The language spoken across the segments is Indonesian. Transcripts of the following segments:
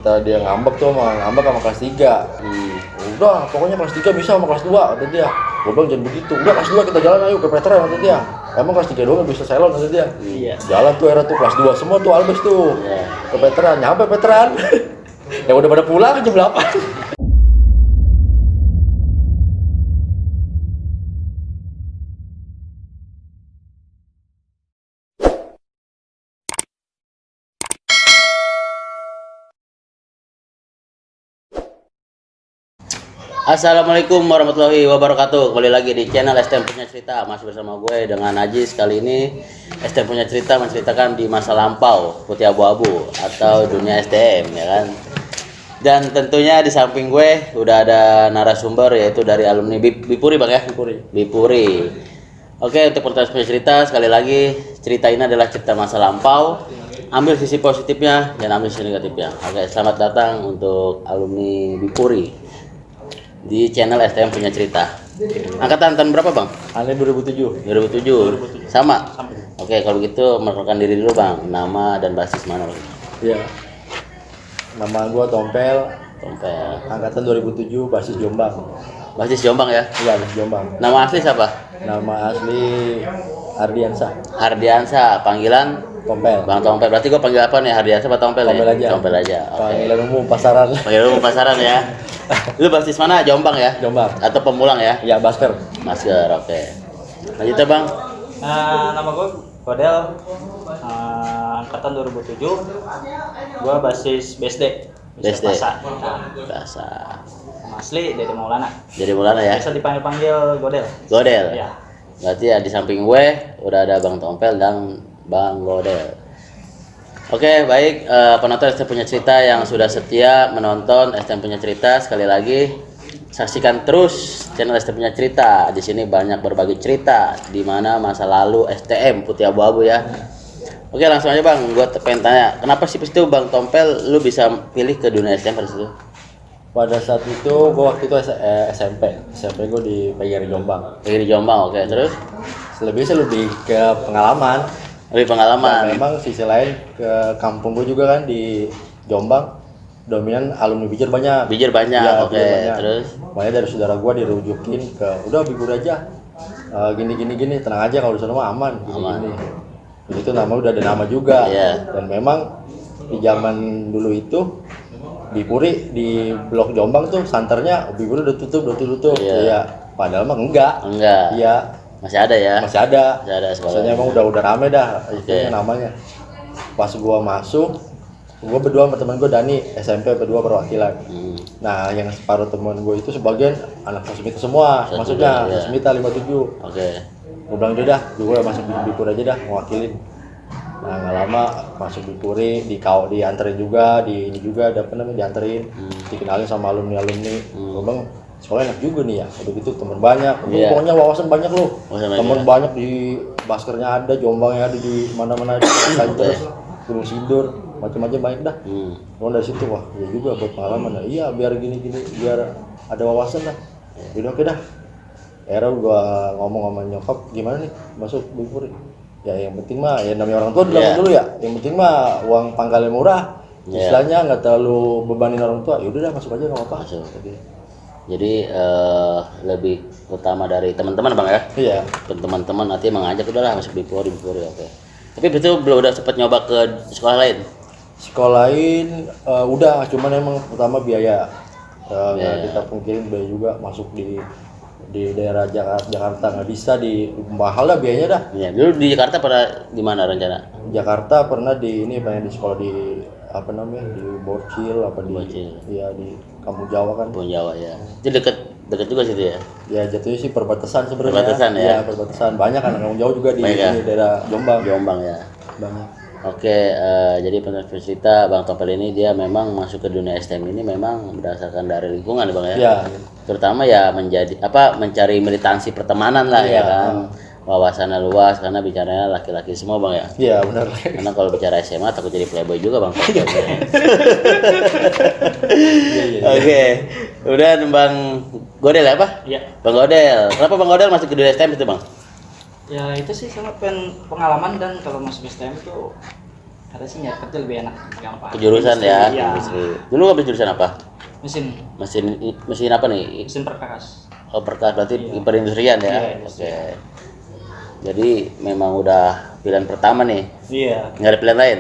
Tadi dia ngambek sama kelas 3. Udah, pokoknya kelas 3 bisa sama kelas 2 kata dia. Gua bilang jangan begitu. Udah kelas 2 kita jalan ayo ke veteran kata dia. Emang kelas 3 doang bisa selon kata dia. Iya. Jalan tuh era tuh kelas 2 semua tuh Albes tuh. Iya. Ke veteran, nyampe veteran. Ya udah pada pulang jam 8. Assalamualaikum warahmatullahi wabarakatuh. Kembali lagi di channel STM Punya Cerita. Masih bersama gue dengan Najis. Kali ini STM Punya Cerita menceritakan di masa lampau putih abu-abu atau dunia STM, ya kan. Dan tentunya di samping gue udah ada narasumber, yaitu dari alumni Bipuri, Bang ya. Bipuri. Oke, untuk podcast Punya Cerita, sekali lagi cerita ini adalah cerita masa lampau. Ambil sisi positifnya dan ambil sisi negatifnya. Oke, selamat datang untuk alumni Bipuri di channel STM Punya Cerita. Angkatan tahun berapa, Bang? Aneh 2007. 2007. Sama. Oke, kalau begitu perkenalkan diri dulu, Bang. Nama dan basis mana, Bang? Iya. Nama gua Tompel, angkatan 2007, basis Jombang. Basis Jombang ya? Iya, basis Jombang. Nama asli siapa? Nama asli Ardiansa. Hardiansa, panggilan Tompel. Bang Tompel. Berarti gua panggil apa nih? Hardiansa atau Tompel, Tompel ya? aja. Tompel aja. Oke. Panggilan umum pasaran. Panggilan umum pasaran ya. Lu basis mana? Jombang ya? Jombang. Atau pemulang ya? Ya, Basker. Masker, oke. Lanjut ya, Bang. Nama gue Godel, angkatan 2007. Gue basis BSD. BSD. Pasar. Bahasa. Nama asli Dede Maulana. Jadi Maulana ya? Biasa dipanggil Godel. Godel. Iya. Berarti ya di samping gue udah ada Bang Tompel dan Bang Godel. Oke, baik, penonton STM Punya Cerita yang sudah setia menonton STM Punya Cerita, sekali lagi saksikan terus channel STM Punya Cerita. Di sini banyak berbagi cerita di mana masa lalu STM putih abu-abu ya. Oke, langsung aja, Bang. Gue pengen tanya, kenapa sih pas itu Bang Tompel lu bisa pilih ke dunia STM pada situ? Pada saat itu gua waktu itu SMP gua di PGRI Jombang. Lagi di Jombang, oke. Terus Selebihnya lebih ke pengalaman. lebih Nah, pengalaman. memang sisi lain ke kampung gua juga kan di Jombang, dominan alumni Bijer banyak. Bijir banyak, Iya, oke. Bijer banyak. Terus Makanya dari saudara gua dirujukin ke udah Bibur aja. Gini, tenang aja kalau di sana mah aman. Gini. Itu nama udah ada nama juga. Iya. Dan memang di zaman dulu itu Bipuri di blok Jombang tuh santernya Bipuri udah tutup. Iya. Iya. Padahal mah enggak. Iya. Masih ada ya? Masih ada. Masih ada sekolah. Soalnya emang udah rame dah Oke. itu namanya. Pas gua masuk, gua berdua sama temen gua Dani, SMP berdua perwakilan. Nah, yang separuh temen gua itu sebagian anak Sosmita semua, maksudnya iya. Sosmita 57. Oke. Gua bilang udah, gua masuk Bipur aja dah mewakilin. Nah, nggak lama masuk Bipuri, dianterin juga, ini juga ada apa namanya dianterin, dikenalin sama alumni. Gua bilang sekolah enak juga nih ya, udah gitu teman banyak, Iya. pokoknya wawasan banyak loh, Wawasan teman banyak di Baskernya ada, Jombangnya ada di mana-mana, terus Gunung Sindur, macam-macam banyak dah. Dari situ wah, ya juga buat pengalaman, nah, iya biar gini, biar ada wawasan lah. Jadi oke dah. Era gua ngomong sama nyokap, gimana nih masuk Bipuri? Ya yang penting mah, ya namanya orang tua bilang dulu ya, yang penting mah uang pangkalnya murah, istilahnya nggak terlalu bebanin orang tua, yaudah dah masuk aja nggak apa-apa. Masuk. Jadi lebih utama dari teman-teman, Bang ya? Iya. Teman-teman nanti mengajak udahlah masuk Bipuri, oke. Tapi betul belum udah sempat nyoba ke sekolah lain? Sekolah lain udah, cuman emang pertama biaya. Nggak kita pungkirin biaya juga masuk di daerah Jakarta nggak bisa, di mahal lah biayanya dah. Iya, dulu di Jakarta pada di mana rencana? Jakarta pernah pengen di sekolah di apa namanya di Bocil apa di Bocil. Iya di Kampung Jawa kan. Kampung Jawa ya. Itu deket juga situ ya? Ya jatuhnya sih perbatasan sebenarnya. Perbatasan ya? Iya perbatasan, banyak kan Kampung Jawa juga di Banyak ya? ini, daerah Jombang. Jombang ya. Banyak. Oke, jadi penonton cerita Bang Tompel ini dia memang masuk ke dunia STM ini memang berdasarkan dari lingkungan ya, Bang ya. Iya. Terutama ya mencari militansi pertemanan lah ya kan. Wawasannya luas karena bicaranya laki-laki semua, Bang ya. Iya benar. Karena kalau bicara SMA takut jadi playboy juga, Bang. Iya. Oke. Udah Bang Godel ya, apa? Iya. Bang Godel. Kenapa Bang Godel masuk ke dunia STM itu, Bang? Ya itu sih sama pengalaman, dan kalau masuk STM itu Karena sih nyari kerja lebih enak, gampang. Kejurusan ya, Iya. industri. Dulu ngambil jurusan apa? Mesin, Mesin apa nih? mesin perkakas. Oh, perkas berarti Iya. perindustrian ya. Iya, Oke. industrian. Jadi memang udah pilihan pertama nih. Iya. Nggak ada pilihan lain.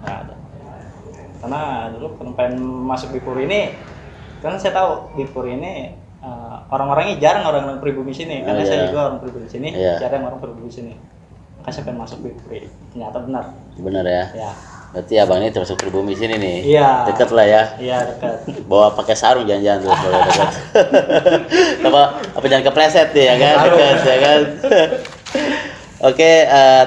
Nggak ada. Karena dulu pengen masuk Bipur ini, kan saya tahu Bipur ini orang-orangnya jarang orang-orang pribumi sini. Karena Oh, iya. saya juga orang pribumi sini, Iya. jarang orang pribumi sini. Makanya saya pengen masuk Bipur. Ternyata benar. Bener ya. Ya. Berarti abang ini termasuk pribumi sini nih. Iya. Deket lah ya. Iya dekat. Bawa pakai sarung jangan-jangan tuh kalau dekat. apa jangan kepleset nih ya kan? Sarung. Dekat, ya kan? Oke,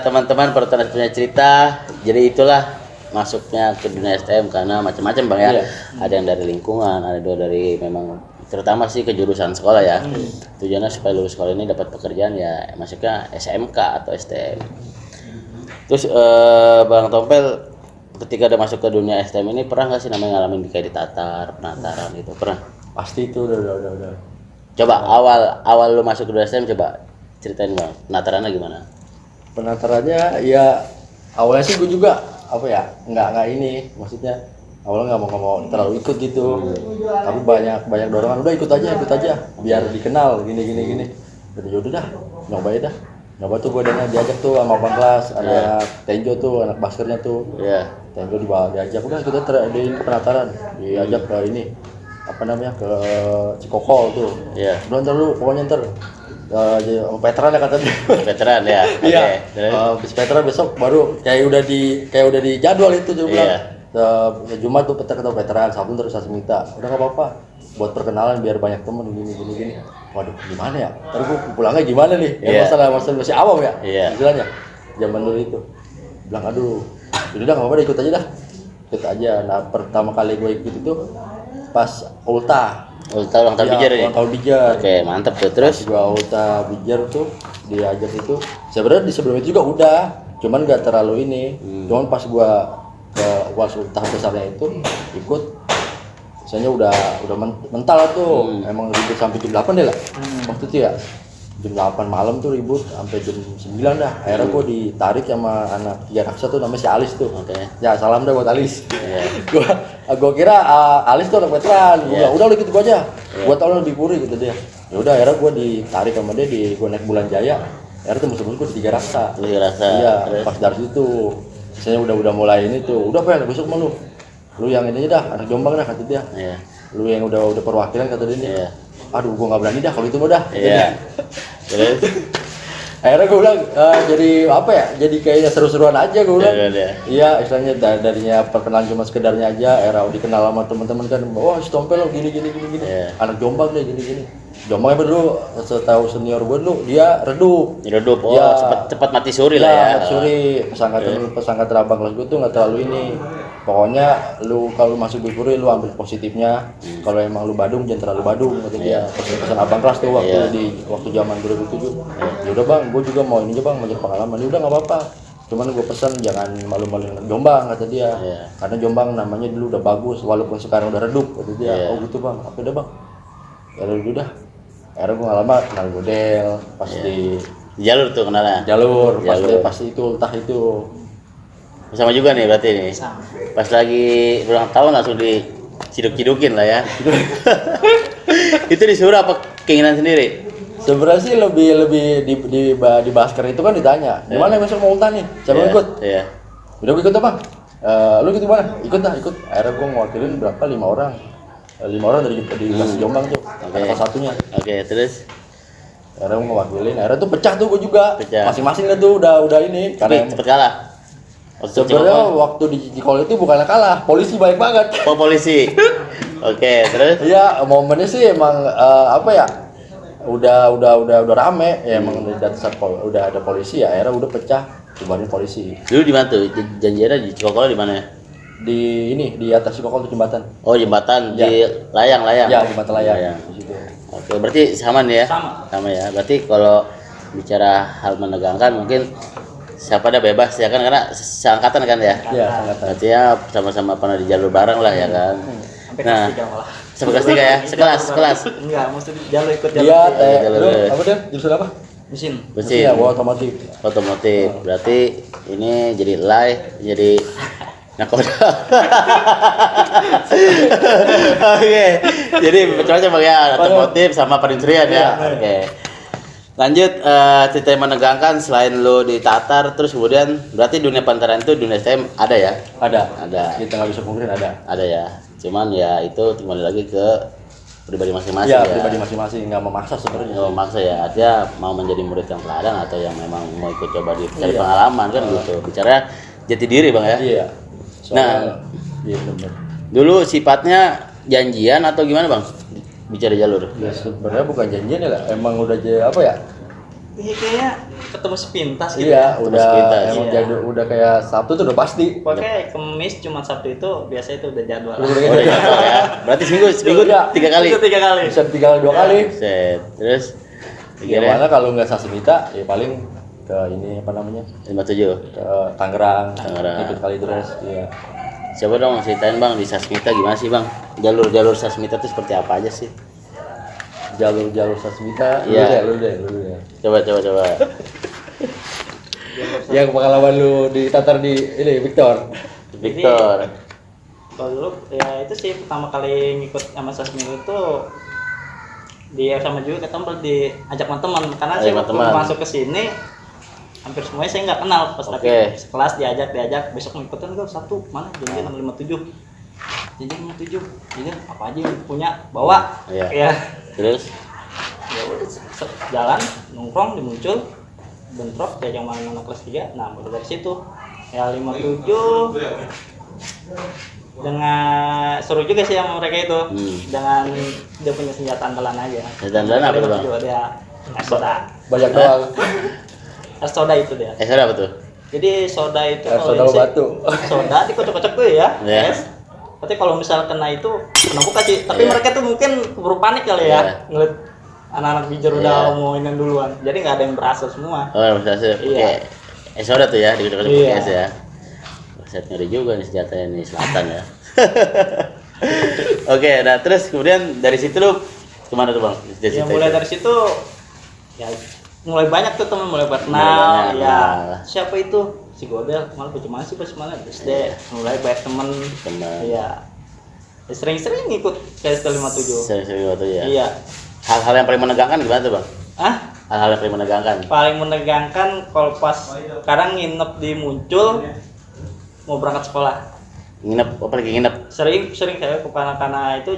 teman-teman pertanyaan punya cerita. Jadi itulah masuknya ke dunia STM karena macam-macam Bang ya. Iya. Ada yang dari lingkungan, ada juga dari memang terutama sih ke jurusan sekolah ya. Tujuannya supaya lulus sekolah ini dapat pekerjaan ya masuknya SMK atau STM. Terus Bang Tompel ketika udah masuk ke dunia STM ini pernah nggak sih namanya ngalamin kayak ditatar, penataran gitu? Pernah? Pasti itu udah. Coba awal lu masuk ke dunia STM coba ceritain Bang, penatarannya gimana? Penatarannya ya awalnya sih gue juga apa ya nggak ini maksudnya awalnya nggak mau terlalu ikut gitu tapi banyak dorongan udah ikut aja biar dikenal gini dan yaudah dah nyoba tuh gue diajak tuh sama abang kelas ada Tenjo tuh anak baskernya tuh Iya. Tenjo diajak udah kita di penataran diajak ke ini apa namanya ke Cikokol tuh Iya. udah ntar lu pokoknya ntar veteran ya katanya Veteran ya. Oke. iya Terus? habis veteran besok baru kayak udah di jadwal itu dia bilang Jumat tuh ketemu veteran Sabtu terus minta udah nggak apa-apa buat perkenalan biar banyak temen gini waduh gimana ya ntar gue pulangnya gimana nih Iya. masalah masih awam ya Iya. istilahnya zaman dulu itu bilang aduh udah nggak apa-apa deh, ikut aja nah pertama kali gue ikut itu pas ulta Ulang tahun Bijar ini. ulang tahun Bijar. Oke, mantep tuh. Terus? Gua ulta Bijar tuh diajak itu. Sebenarnya di sebelum itu juga udah, cuman nggak terlalu ini. Cuman pas gua ke UAS ulta besarnya itu ikut, misalnya udah mental tuh. Emang ribut sampai jam 8 deh lah. Waktu itu ya. Jam 8 malam tuh ribut sampai jam 9 dah. Akhirnya gua ditarik sama anak tiga raksa tuh namanya si Alis tuh. Oke. Ya salam dah buat Alis. Iya. gua kira Alis tuh anak veteran. Gua bilang, udah lu ikut gua aja. Gua tau lu lebih puri gitu dia. Ya udah akhirnya gua ditarik sama dia gua naik Bulan Jaya. Akhirnya tembus gua di tiga raksa. Tiga Raksa. Iya, Terus? pas dari situ. Misalnya udah mulai ini tuh. Udah Pel, besok mah lu yang ini aja dah, anak Jombang dah kata dia. Iya. Lu yang udah perwakilan kata dia nih. Iya. Aduh, gua nggak berani dah kalau itu mah dah. kata Iya. dia. Terus? Akhirnya gue bilang jadi apa ya? Jadi kayaknya seru-seruan aja gue bilang. Seru-seruan ya. Iya, istilahnya darinya perkenalan cuma sekedarnya aja. Era dikenal sama teman-teman kan, wah si Tompel lo gini. Iya. Anak Jombang deh gini. Jombang apa dulu? Setahu senior gue dulu dia redup. Redup. Oh, Iya. cepat mati suri lah ya. Mati suri. Pesangkat abang kelas gue tuh nggak terlalu ini. Pokoknya lu kalau masuk Bipuri lu ambil positifnya. Kalau emang lu Badung jangan terlalu Badung kata dia. Pesan abang kelas tuh waktu zaman 2007. Ya udah bang, gue juga mau ini aja bang, mau jadi pengalaman. Ya udah nggak apa-apa. Cuman gue pesan jangan malu-maluin Jombang kata dia. Iya. Karena Jombang namanya dulu udah bagus walaupun sekarang udah redup kata dia. Iya. Oh gitu bang, oke dah bang. Ya udah. Akhirnya gue nggak lama kenal model pas di Di jalur tuh kenalnya. jalur Jalur. pas itu ultah itu. Sama juga nih berarti nih. Sama. Pas lagi ulang tahun langsung diciduk-cidukin lah ya. Itu disuruh apa keinginan sendiri? Sebenarnya sih lebih di Basker itu kan ditanya, gimana besok mau ultah nih? Siapa Iya, yang ikut? Iya. Udah gue ikut apa? Lu ikut mana? Ikut. Akhirnya gue ngewakilin berapa? 5 orang. 5 orang dari kelas Jombang tuh. Kelas satunya. Oke, terus Akhirnya gue ngewakilin. Akhirnya tuh pecah tuh gue juga. Pecah. Masing-masing lah tuh udah ini. tapi cepet kalah. Waktu Sebenarnya Cikokol. waktu di Cikokol itu bukannya kalah, polisi baik banget. Oh, polisi. Oke, terus Iya, momennya sih emang apa ya? Udah rame ya emang udah ada polisi ya, akhirnya udah pecah dibarin polisi. dulu di mana tuh? Janjiannya di Cikokol di mana? Di atas Cikokol tuh jembatan. Oh, jembatan Ya. di layang. Ya, jembatan layang Layang. di situ. Oke, berarti sama nih ya? Sama. ya. Berarti kalau bicara hal menegangkan mungkin siapa ada bebas ya kan karena seangkatan kan ya? Iya, angkatan. Berarti ya sama-sama pernah di jalur bareng lah ya kan? Sampai Nah, kelas 3 malah. sampai kelas 3 ya? Sekelas. Enggak, mesti jalur ikut jalur. Dia tiga. lu jalur. apa dia? Jurusan apa? Mesin. Mesin. Ya, otomotif. Otomotif. Berarti ini jadi jadi nakoda. Oke. Jadi macam-macam Bang ya, otomotif sama perindustrian ya. Oke. Lanjut cerita yang menegangkan selain lo ditatar terus kemudian berarti dunia pantaran itu dunia STM ada ya? Ada. Kita nggak bisa pungkirin ada. Ada ya. Cuman ya itu kembali lagi ke pribadi masing-masing Ya, ya. pribadi masing-masing nggak memaksa sebenarnya. Nggak memaksa ya, artinya mau menjadi murid yang teladan atau yang memang mau ikut coba cari pengalaman kan gitu. Bicara jati diri Bang ya. Iya. Nah, iya benar. dulu sifatnya janjian atau gimana Bang? Bicara jalur. Ya sebenarnya bukan janjian ya, emang udah apa ya? Iya kayaknya ketemu sepintas gitu. Iya, udah sepintas. emang Iya. jadi udah kayak Sabtu tuh udah pasti. Pokoknya Kamis cuma Sabtu itu biasa itu udah jadwal. Oh, udah jadwal ya. Berarti seminggu Udah. 3 kali. Itu 3 kali. Bisa 3 kali 2 kali. Set. Terus Ya mana kalau nggak Sasmita ya paling ke ini apa namanya? 57. Ke Tangerang. Tangerang. Ikut kali dress, iya. Coba dong ceritain Bang di Sasmita gimana sih Bang? Jalur-jalur Sasmita itu seperti apa aja sih? Jalur-jalur Sasmita, Iya. lu deh. Coba. Yang pengalaman lu ditatar di ini Victor. Victor. Kalau dulu ya itu sih pertama kali ngikut sama Sasmita itu dia sama juga ketemu diajak teman karena Ajak saya waktu teman. masuk ke sini hampir semuanya saya nggak kenal pas Oke. tapi sekelas diajak besok mau ikutan gue Sabtu mana janjian 57 janjian 57 jadi apa aja yang punya bawa Iya. ya Terus ya udah jalan nongkrong dimuncul bentrok diajak sama anak kelas 3 nah baru dari situ ya 57 dengan seru juga sih sama mereka itu dengan dia punya senjata andalan aja Senjata andalan apa tuh, Bang? dia es soda Banyak doang. es soda itu dia soda apa tuh? jadi soda itu Es kalau soda di- batu. soda dikocok-kocok tuh ya Iya. es tapi kalau misal kena itu kena buka sih tapi Iya. mereka tuh mungkin keburu panik kali Iya. ya ngeliat anak-anak bijar Iya. udah mau inen duluan jadi nggak ada yang berhasil semua Oh, berhasil. Oke. Iya. Es soda tuh ya, dikocok-kocok Iya. pakai es ya. Set ngeri juga nih senjatanya nih selatan ya. Oke, nah terus kemudian dari situ lu kemana tuh Bang? ya mulai dari situ ya mulai banyak tuh teman mulai Mulai kenal banyak, ya kenal. siapa itu si Godel malah bagaimana sih pas mana SD mulai banyak temen Teman. iya ya, sering-sering ngikut ke ST57 Sering-sering waktu ya. iya Hal-hal yang paling menegangkan gimana tuh Bang? ah Hal-hal yang paling menegangkan. paling menegangkan kalau pas sekarang nginep di Muncul mau berangkat sekolah Nginep, apa lagi nginep? sering kayak karena itu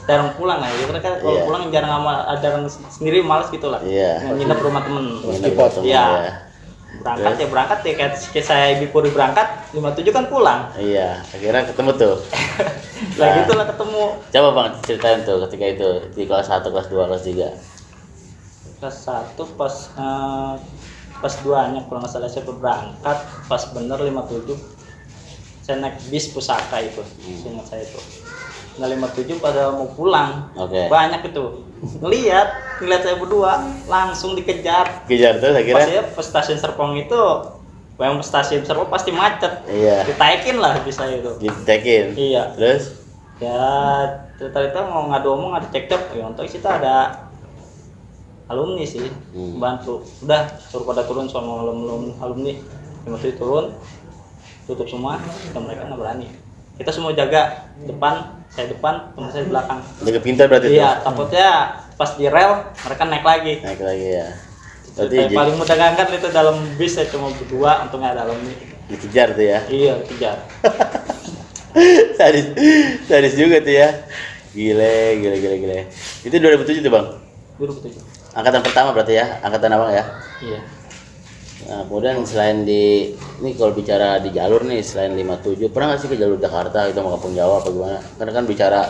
jarang pulang lah ya karena kalau Iya. pulang jarang sendiri males gitu lah Iya. nginep rumah temen Nginep Skipot. ketemu Iya. ya. berangkat ya kayak saya Bipuri berangkat 57 kan pulang Iya, akhirnya ketemu tuh. lah Nah. gitu lah ketemu Coba Bang ceritain tuh ketika itu di kelas 1, kelas 2, kelas 3. kelas 1 pas 2-nya kalau nggak salah saya berangkat pas bener 57 saya naik bis pusaka itu ingat saya itu nah 57 pada mau pulang Oke. banyak itu ngelihat saya berdua langsung dikejar Kejar terus pas akhirnya. ya pas stasiun Serpong itu yang stasiun Serpong pasti macet Iya. ditaikin lah bisa itu Ditekin. iya Terus ya cerita mau ngadu omong ada cekcok ya untuk kita ada alumni sih bantu udah suruh pada turun sama alumni yang waktu itu turun tutup semua dan mereka nggak berani kita semua jaga depan saya depan teman saya di belakang jaga pintar berarti tuh. iya takutnya pas di rel mereka naik lagi Naik lagi ya. Berarti yang paling menegangkan itu dalam bis saya cuma berdua untungnya ada alumni dikejar tuh ya. iya kejar sadis juga tuh ya. Gile. Itu 2007 tuh Bang. 2007 Angkatan pertama berarti ya, angkatan abang ya. iya Nah, kemudian selain di ini kalau bicara di jalur nih selain 57 pernah nggak sih ke jalur Jakarta itu mau kampung Jawa apa gimana? Karena kan bicara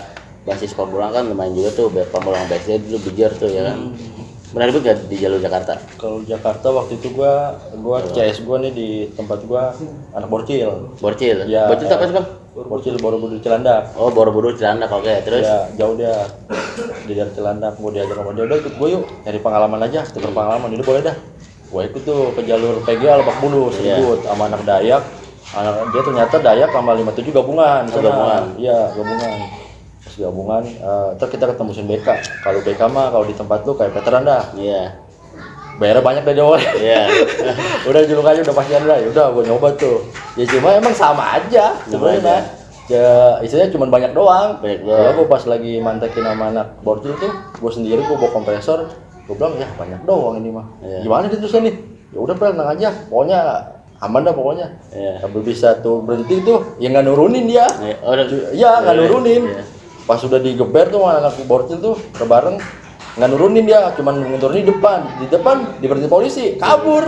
basis Pamulang kan lumayan juga tuh Pamulang BSD dulu bijar tuh ya kan. Pernah ribut gak di jalur Jakarta? Kalau Jakarta waktu itu gua CS gua nih di tempat gua anak Borcil. Borcil. Ya, Borcil itu apa sih Bang? Borcil Borobudur Cilandak. Oh, Borobudur Cilandak. Oke, terus Ya jauh dia di dari Cilandak, gua diajak sama dia udah ikut gua yuk nyari pengalaman aja, tukar pengalaman itu boleh dah. Gua ikut tuh ke jalur PGA Lebak Bulus, Iya. ikut sama anak Dayak. Dia ternyata Dayak sama 57 gabungan. di sana. Gabungan. Iya gabungan. Pas gabungan, ntar kita ketemu BK. Kalau BK mah kalau di tempat lu kayak veteran dah. iya. bayarnya banyak deh Jawa. Iya. Udah juluk aja udah pasti ada. Ya udah gue nyoba tuh. Ya cuma emang sama aja sebenarnya. Ya istilahnya cuma banyak doang. Kalau gue pas lagi mantekin sama anak borcil tuh, gue sendiri gue bawa kompresor. Gue bilang ya banyak doang ini mah. Gimana dia terusnya nih? Ya udah pel tenang aja. Pokoknya aman dah pokoknya. Kalau bisa tuh berhenti tuh, ya nggak nurunin dia. Iya nggak nurunin. Pas sudah digeber tuh sama anak borcil tuh kebareng nggak nurunin dia, cuman nurunin di depan diberhenti polisi, kabur.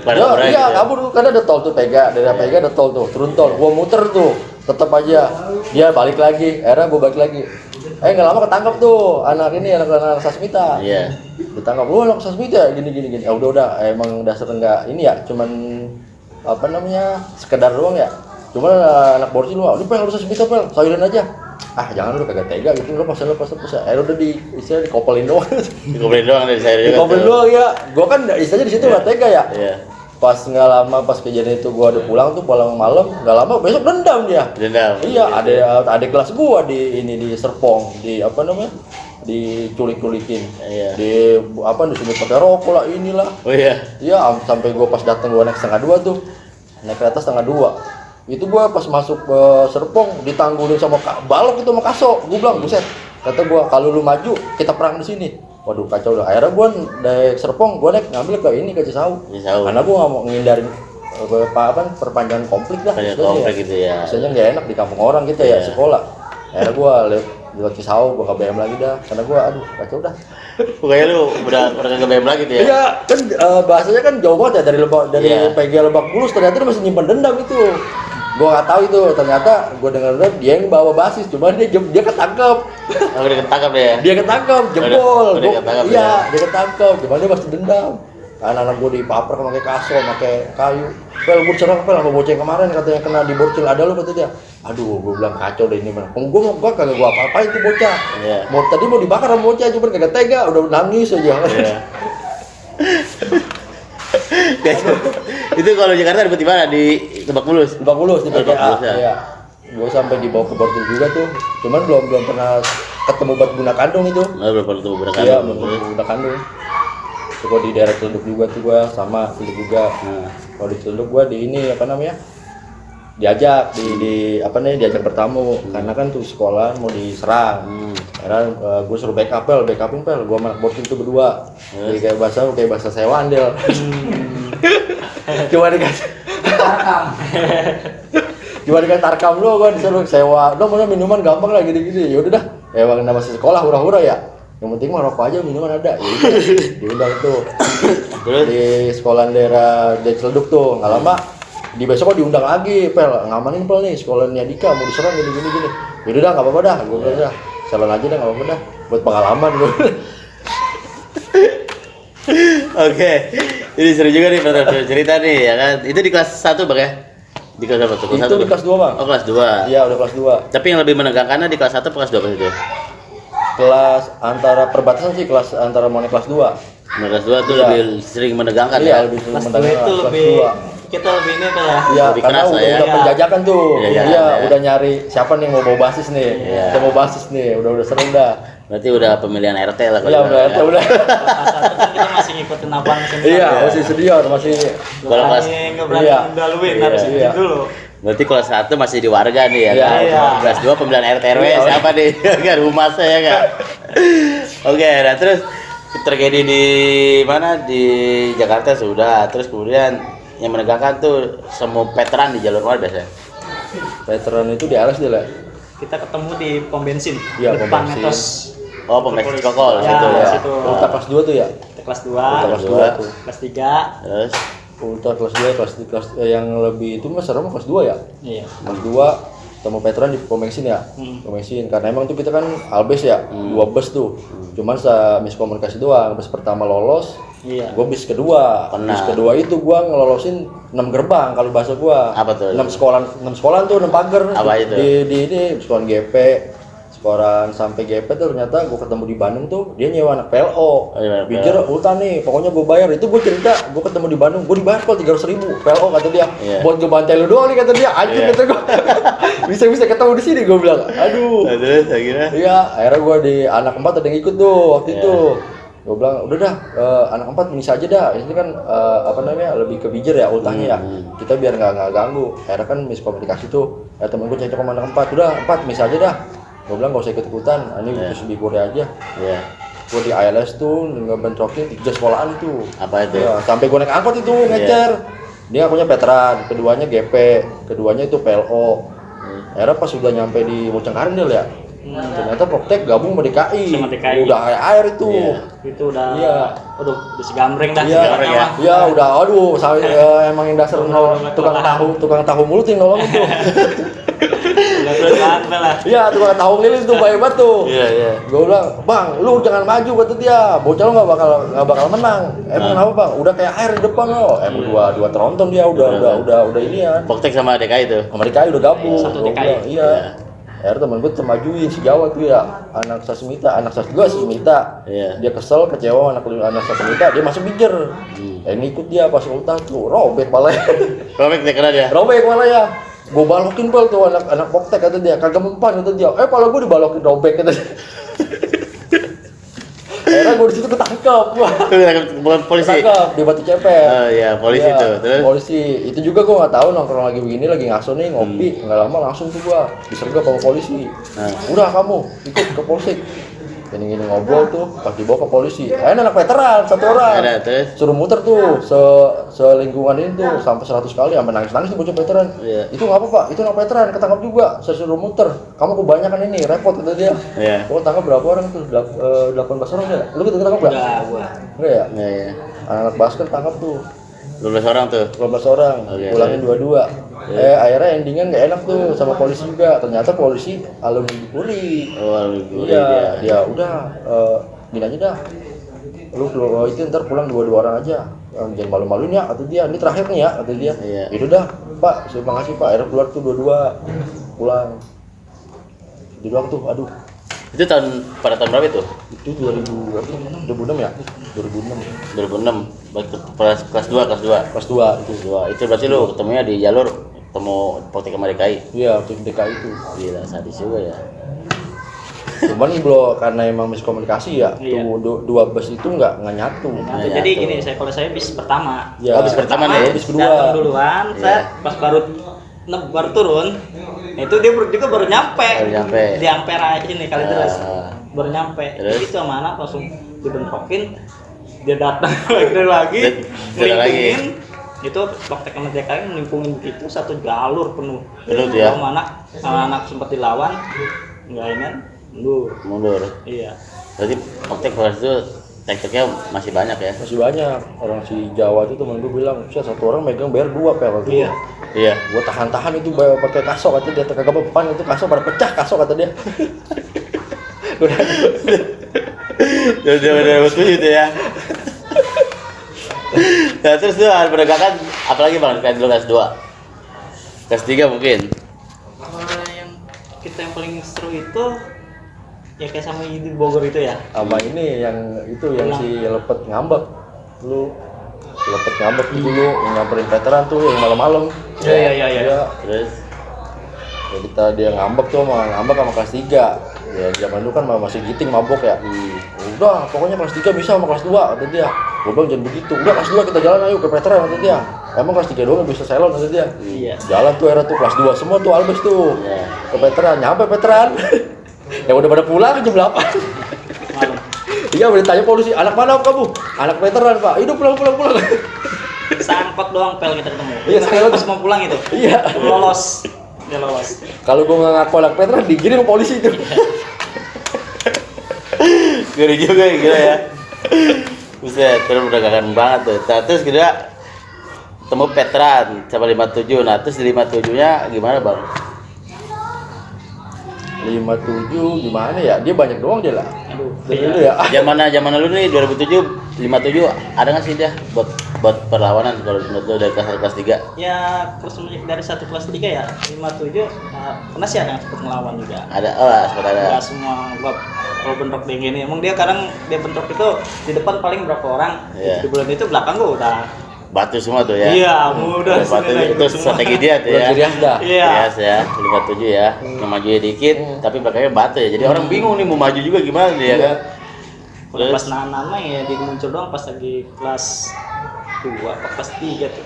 Iya kabur karena ada tol tuh Pega, dari Pega ada tol tuh, turun tol, gua muter tuh, tetap aja dia balik lagi, akhirnya gua balik lagi. Nggak lama ketangkap tuh anak Sasmita. Iya. Ditangkap lu anak Sasmita gini. Udah emang dasar enggak ini ya, cuman apa namanya sekedar doang ya. Cuman anak borcil lu, ini pel harus Sasmita pel, sayuran aja. Jangan lu kagak tega gitu, lu pas udah istilahnya dikopelin doang. Dikopelin doang dari saya juga. Dikopelin doang ya. Gua kan istilahnya di situ enggak tega ya. Iya. Pas nggak lama pas kejadian itu gua udah pulang malam, nggak lama besok dendam dia. Iya, ada kelas gua di Serpong, di apa namanya? Diculik-culikin. Iya. Disebut pakai rokok lah inilah. Oh iya. Iya, sampai gua pas datang gua naik 1:30 tuh. Naik kereta 1:30. Itu gua pas masuk ke Serpong ditanggulin sama balok itu sama Kaso. Gua bilang, "Buset." Kata gua, "Kalau lu maju, kita perang di sini." Waduh, kacau udah. Akhirnya gua dari Serpong gua naik ngambil ke Cisauk. Karena gua enggak mau ngindarin perpanjangan konflik dah. Konflik gitu ya. Biasanya enggak enak di kampung orang gitu ya, sekolah. Akhirnya gua lewat Cisauk, gua ke BM lagi dah. Karena gua kacau dah. Pokoknya lu udah ke BM lagi tuh ya? Iya, kan bahasanya kan jauh banget ya dari PG Lebak Bulus, ternyata dia masih nyimpen dendam itu. Gua nggak tahu itu, ternyata gua dengar dia yang bawa basis, cuma dia ketangkep. Udah ketangkep ya? Dia ketangkep, jebol. Udah ketangkep, iya, dia ketangkep, cuma dia masih dendam. Anak-anak gua dipaper pakai kaso, pakai kayu. Pel, gua serang pel sama bocah yang kemarin katanya kena di borcil, ada lu kata dia. Aduh, gua bilang kacau deh ini mah. Gua kagak gua apa-apain tuh bocah. Iya. Tadi mau dibakar sama bocah, cuma kagak tega, udah nangis aja. Iya. Itu kalau Jakarta dapat di mana? Di Lebak Bulus. Lebak Bulus di PPA. Ya. Iya. Gua sampai dibawa ke borcil juga tuh. Cuman belum pernah ketemu bunda kandung itu. Belum pernah ketemu bunda kandung. Iya, belum ketemu bunda kandung. Gua di daerah Ciledug juga tuh gua sama Ciledug juga. Kalau di Ciledug gua di ini apa namanya? Diajak diajak bertamu karena kan tuh sekolah mau diserang. Karena gue suruh backupin pel, gue sama anak borcil tuh berdua. Jadi kayak bahasa sewaan Del. Cuma dikasih tarkam lo, gue disuruh sewa. Lo mau minuman gampang lah gini-gini. Ya udah dah. Emang nama sekolah hura-hura ya. Yang penting mah rokok aja, minuman ada. Ya udah. Diundang tuh. Di sekolah daerah Ciledug tuh, nggak lama. Di besok kok diundang lagi, pel ngamanin pel nih sekolahnya Dika mau diserang gini. Yaudah dah nggak apa-apa dah, gue bilang dah, salon aja dah nggak apa-apa dah, buat pengalaman gue. Oke, ini seru juga nih cerita nih ya kan. Itu di kelas 1 bang ya? Di kelas berapa tuh? Itu di kelas 2 bang. Oh kelas 2. Iya udah kelas 2. Tapi yang lebih menegangkannya di kelas 1 atau kelas 2 pas itu? Kelas antara perbatasan sih, kelas antara mau naik kelas 2. Kelas 2 tuh lebih sering menegangkan ya? Iya lebih sering Kelas 2 menegangkan. itu lebih kita lebih ini tuh ya. Iya, lebih karena keras lah ya. udah penjajakan tuh. Iya, udah nyari siapa nih yang mau bawa basis nih. Saya mau basis nih, udah seru dah. Berarti udah pemilihan RT lah kalau. Iya, udah RT udah. Kelas 1 kan kita masih ngikutin abang sendiri. Iya, masih senior, masih. Kalau kelas nggak berani daluin harus itu dulu. Berarti kelas 1 masih di warga nih ya. Iya, Kan? iya. Kelas 2 pemilihan RT RW siapa nih? Kan humasnya ya kan. Oke, nah terus terjadi di mana di Jakarta sudah, terus kemudian yang menegangkan tuh semua veteran di jalur mana biasanya? Veteran itu di aras dia lah. Kita ketemu di pom bensin. Iya, pom depan bensin. Metos. Oh, pembensin kokol Ya, situ ya. situ. Ulta kelas 2 tuh ya. Kita kelas 2, Kelas 2 tuh. kelas 3. Terus Ulta kelas 2, kelas yang lebih itu mas serem kelas 2 ya. Iya. Kelas 2 ketemu veteran di pom bensin ya. Pom bensin karena emang tuh kita kan albes ya, 2 bus tuh. Cuman miskomunikasi doang. Bus pertama lolos, Iya. gue bis kedua. Pernah. Bis kedua itu gue ngelolosin 6 gerbang kalau bahasa gue. Apa tuh? 6 sekolahan tuh 6 pagar. Apa itu? Di ini sekolahan GP. Sekolahan sampai GP tuh ternyata gue ketemu di Bandung tuh dia nyewa anak PLO. Oh, iya, Bijir Ulta nih, pokoknya gue bayar. Itu gue cerita, gue ketemu di Bandung, gue dibayar kok 300.000 PLO kata dia. Iya. Buat ngebantai lu doang nih kata dia. Anjir kata gue. Bisa ketemu di sini gue bilang. Aduh. Nah, terus akhirnya Iya, akhirnya gue di anak 4 ada yang ikut tuh waktu itu. Gue bilang udah dah, anak 4 minis aja dah. Ini kan lebih ke bijir ya ultahnya ya. Kita biar nggak ganggu. Akhirnya kan miskomunikasi tuh. Temen gue cekcok sama anak 4, udah 4 minis aja dah. Gue bilang gak usah ikut-ikutan, ini terus di Korea aja. Iya. Gue di ILS tuh ngebentrokin di sekolahan itu. Apa itu? Ya, sampai gue naik angkot itu ngecer. Dia ngakunya veteran, keduanya GP, keduanya itu PLO. Akhirnya pas sudah nyampe di Bocang Karindel ya, ternyata Proptek gabung sama DKI. Sama DKI. Udah air itu. Itu udah, Iya. aduh, udah segambreng dah. Iya, segambreng ya. iya udah, aduh, emang yang dasar tukang tahu mulut yang nolong itu. Udah terus banget lah. Iya, tukang tahu lilin tuh baik banget tuh. Iya. Gue bilang, bang, lu jangan maju kata dia, bocah lu nggak bakal menang. Emang kenapa bang? Udah kayak air di depan lo. Emang dua tronton dia udah ini ya. Proptek sama DKI itu. Mereka udah gabung. Satu Gua DKI. bilang, iya. Akhirnya temen gue termajuin si Jawa tuh ya, anak Sasmita, anak Sas juga Sasmita. Iya. Dia kesel, kecewa anak Sasmita, dia masuk bijer. Ngikut dia pas ultah tuh, robek malah. Robek dia kena dia. Robek malah ya. Gue balokin pal tuh anak Proptek kata dia, kagak mempan kata dia. Pala gue dibalokin robek kata dia. Akhirnya gue disitu ketangkep. Itu ketangkep polisi. Ketangkep di Batu Cepet. Oh iya, polisi Iya, tuh. Terus polisi itu juga gue nggak tahu nongkrong lagi begini lagi ngaso nih ngopi nggak lama langsung tuh gue disergap sama polisi. Udah kamu ikut ke polsek. Gini ngobrol tuh pas dibawa ke polisi. Anak veteran satu orang. ada terus Suruh muter tuh selingkungan ini tuh sampai 100 kali sampai nangis tuh bocah veteran. Iya. Itu nggak apa Pak, itu anak veteran ketangkap juga. Saya suruh muter. Kamu kebanyakan ini repot kata dia. Iya. Oh tangkap berapa orang tuh? 18 orang ya? Lu ketangkap nggak? Enggak, gua. Enggak ya? Iya. Anak basket tangkap tuh 12 orang tuh. 12 orang, Oke, pulangin oke. dua-dua. Akhirnya endingnya nggak enak tuh sama polisi juga. Ternyata polisi alumni Puri. Oh, lu Iya, dia udah gini aja dah. Lu itu ntar pulang dua-dua orang aja. Jangan malu-maluin ya, kata dia. Ini terakhir nih ya, kata dia. Iya. Itu dah, Pak. Terima kasih Pak. Akhirnya keluar tuh dua-dua pulang. Di doang tuh, aduh. Itu pada tahun berapa itu? Itu 2006 ya? 2006. 2006. Kelas 2. Kelas 2 itu. Itu berarti lu ketemunya di jalur ketemu Proptek sama DKI. Iya, tim DKI itu. Gila, sadis juga ya. Cuman ini bro, karena emang miskomunikasi ya, Iya. tuh dua bus itu nggak nyatu. Nah, Iya, jadi tuh. gini, kalau saya bis pertama. Ya, bis pertama nih. Bis kedua. Datang duluan, Iya. saya pas baru turun, itu dia juga baru nyampe. Baru nyampe. Di Ampera ini kali terus. Ah. Baru nyampe. Terus? Itu sama anak langsung dibentrokin. Dia datang lagi, Dia lagi. ngelingkungin. Itu Proptek sama DKI ngelingkungin begitu satu jalur penuh. Penuh tuh ya? Sama anak sempat dilawan, enggak ingat, Mundur. Iya. Berarti Proptek kelas itu tektoknya masih banyak ya? Masih banyak orang si Jawa itu temen gue bilang, satu orang megang bayar 2 pel. Iya. Iya. Gue tahan itu bayar pakai kaso kata dia, kagak beban itu kaso pada pecah kaso kata dia. Udah betul itu ya. Nah terus tuh ada penegakan apalagi bang kayak dulu kelas 2 kelas 3 mungkin. Yang kita yang paling seru itu ya kayak sama di Bogor itu ya. Sama ini yang si lepet ngambek. Lu si lepet ngambek itu lu yang nyamperin veteran tuh yang malam-malam. Iya. Terus Ya, dia ngambek sama kelas 3. Ya zaman dulu kan masih giting mabok ya. Udah, pokoknya kelas 3 bisa sama kelas 2 kata dia. Gue bilang jangan begitu. Udah kelas 2 kita jalan ayo ke veteran kata dia. Emang kelas 3 doang yang bisa salon kata dia. Iya. Jalan tuh era tuh kelas 2 semua tuh albes tuh. Iya. Ke veteran, nyampe veteran. Ya udah pada pulang jam 8. Malam. Iya, udah ditanya polisi, anak mana kamu? Anak veteran, Pak. Hidup pulang. Seangkot doang pel kita ketemu. Iya, seangkot. Pas mau pulang itu. Iya. Lolos. Dia lolos. Kalau gue nggak ngaku anak veteran, digini sama polisi itu. ngeri juga ya gila ya. Buset, terus penegakan banget tuh. Nah, terus kedua ketemu veteran sama 57. Nah terus di 57-nya gimana bang? 57 gimana ya? Dia banyak doang dia lah. Aduh. Dari dulu ya. Zaman lu nih 2007 57 ada nggak sih dia buat perlawanan kalau menurut lu dari kelas 3? Ya terus dari 1 kelas 3 ya 57 pernah sih ada yang sempat ngelawan juga. Ada, sempat ada. Nggak semua kalau bentrok kayak gini. Emang dia kadang dia bentrok itu di depan paling berapa orang, Iya. di bulan itu belakang gua udah. Batu semua tuh ya? Iya, mudah. Batu itu strategi dia tuh ya? Udah dah. Iya. Yes ya, 57 ya, maju dikit, tapi belakangnya batu ya. Jadi orang bingung nih mau maju juga gimana dia kan? Kalau Terus? pas nahan mah ya dia muncul doang pas lagi kelas 2 apa kelas 3 tuh.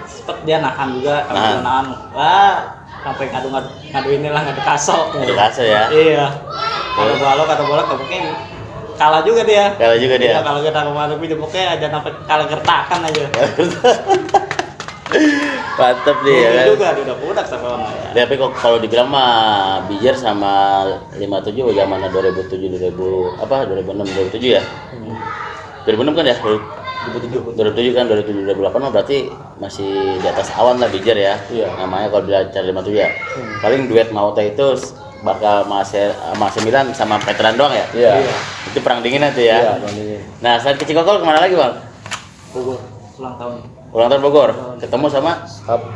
Sempet dia nahan juga, kami juga nahan. Sampai ngadu inilah ngadu kaso. Ngadu kaso ya? Iya. Kata bola mungkin kalah juga dia. Kalah juga dia. Iya, kalau kita kemarin video pokoknya aja sampai kalah gertakan aja. Mantep nih ya kan. Juga dia udah budak sama orang ya. Tapi kok kalau dibilang mah Bijer sama 57 zaman 2007 2000 apa 2006 2007 ya? 2006 kan ya? 2007 kan 2007 2008 mah berarti masih di atas awan lah Bijer ya. Iya. Namanya kalau bicara 57 ya. Paling duet Mauta itu bakal masih Milan sama veteran doang ya? Iya. Itu perang dingin nanti ya. Iya, Bang Deden. Nah, selain ke Cikokol kemana lagi, Bang? Bogor ulang tahun. Ulang tahun Bogor. Ketemu sama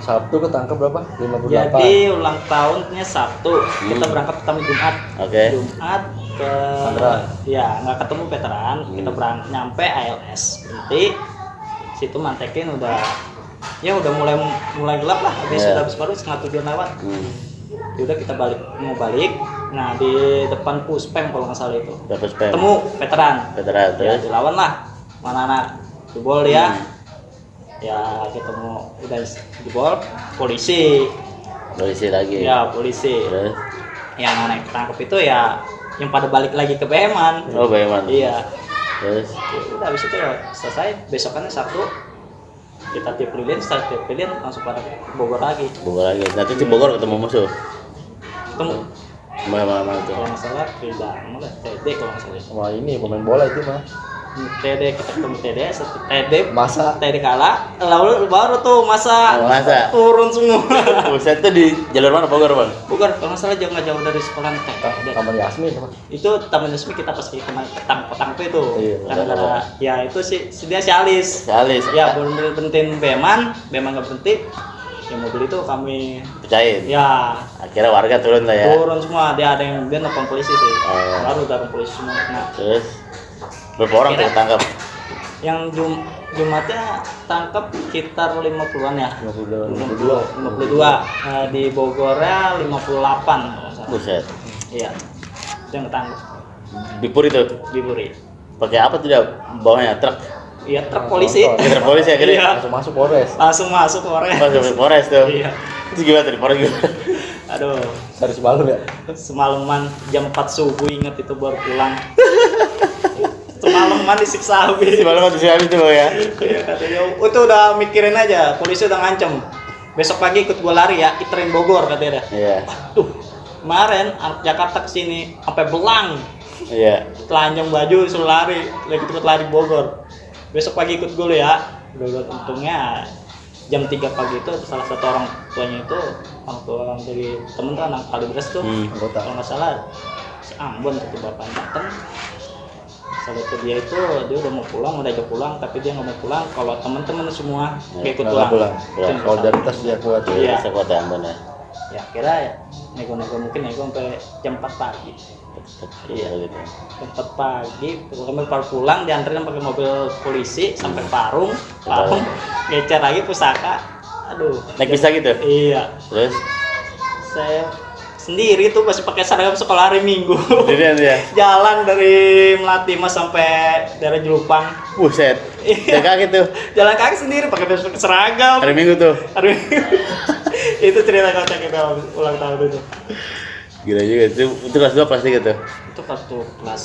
Sabtu ketangkep berapa? 58. Jadi ulang tahunnya Sabtu, kita berangkat pertama Jumat. Oke. Jumat ke Sandra. ya nggak ketemu veteran, kita berangkat nyampe ALS. Berarti situ mantekin udah udah mulai gelap lah. Habis baru setengah 7 lewat. Ya udah kita mau balik. Nah di depan Puspem kalau nggak salah itu. Dapat spam. Ketemu veteran. Veteran Ya terus. dilawan lah mana anak jebol dia. Ya ketemu udah jebol polisi. Polisi lagi. Ya polisi. Terus. Yang anak ketangkep itu ya yang pada balik lagi ke Beman. Oh, Beman. Iya. Terus. Ya udah habis itu ya selesai. Besokannya Sabtu kita tiup lilin, setelah tiup lilin langsung pada Bogor lagi. Bogor lagi. Nanti di Bogor ketemu musuh. Ketemu Mana itu? kalau nggak salah tidak mulai TD kalau nggak salah. Wah, ini pemain bola itu mah. TD kita ketemu TD Masa TD kalah lalu baru tuh masa turun semua. Buset tuh di jalur mana Bogor, Bang? Bukan kalau nggak salah nggak jauh dari sekolah TD. Taman Yasmin apa? Itu Taman Yasmin kita pas kemarin petang itu Iya, karena ya itu sih dia si Alis. Alis. Ya berhentiin Beman nggak berhenti. Ya mobil itu kami Pecahin. ya Akhirnya warga turun lah ya. turun semua, dia nelfon polisi sih. Oh. Baru datang polisi semua. Nah, Terus berapa orang Akhirnya- ketangkap? yang Jumatnya tangkap sekitar 50-an ya. 52. 52. Di Bogornya 58 kalau nggak salah. Buset. Iya. Itu yang ketangkep Dipur itu. di Buri. Pakai apa tuh dia? Bawahnya truk. Iya, truk polisi. Truk polisi ya gede. Iya. Langsung masuk Polres. Langsung masuk orang. Masuk ke Polres tuh. Iya. Itu gimana tuh di Polres gimana? Aduh, Dari semalam ya. semalaman jam 4 subuh inget itu baru pulang. Semalaman disiksa habis. Di malam habis habis tuh Bang ya. Iya, katanya itu udah mikirin aja, polisi udah ngancem. Besok pagi ikut gua lari ya, iterin Bogor katanya dah. Iya. Tuh, kemarin anak Jakarta kesini sampai Belang, Iya. telanjang baju suruh lari, ikut lari Bogor. Besok pagi ikut gue ya. Udah untungnya jam 3 pagi itu salah satu orang tuanya itu orang tua dari temen tuh anak Kalibres tuh, Anggota. kalau nggak salah si Ambon tuh bapaknya dateng. Salah itu dia udah mau pulang, udah ajak pulang, tapi dia nggak mau pulang. Kalau teman-teman semua nggak ikut Nggak pulang. pulang. Solidaritas dia kuat. Iya. Bisa kuat ya Ambon ya. Ya kira ya nego-nego mungkin nego sampai jam 4 pagi. Iya gitu. Jam 4 pagi, kami baru pulang dianterin pakai mobil polisi sampai Parung, ngecer lagi pusaka. Aduh. Naik bisa gitu? Iya. Terus? Saya sendiri tuh masih pakai seragam sekolah hari Minggu. Sendirian ya? Jalan dari Melati Mas sampai daerah Jelupang. Buset. Iya. Jalan kaki tuh. Jalan kaki sendiri pakai seragam. Hari Minggu tuh. Hari Minggu. Itu cerita kocak kita ulang tahun itu. Gila juga itu kelas 2 kelas 3 tuh. Itu waktu kelas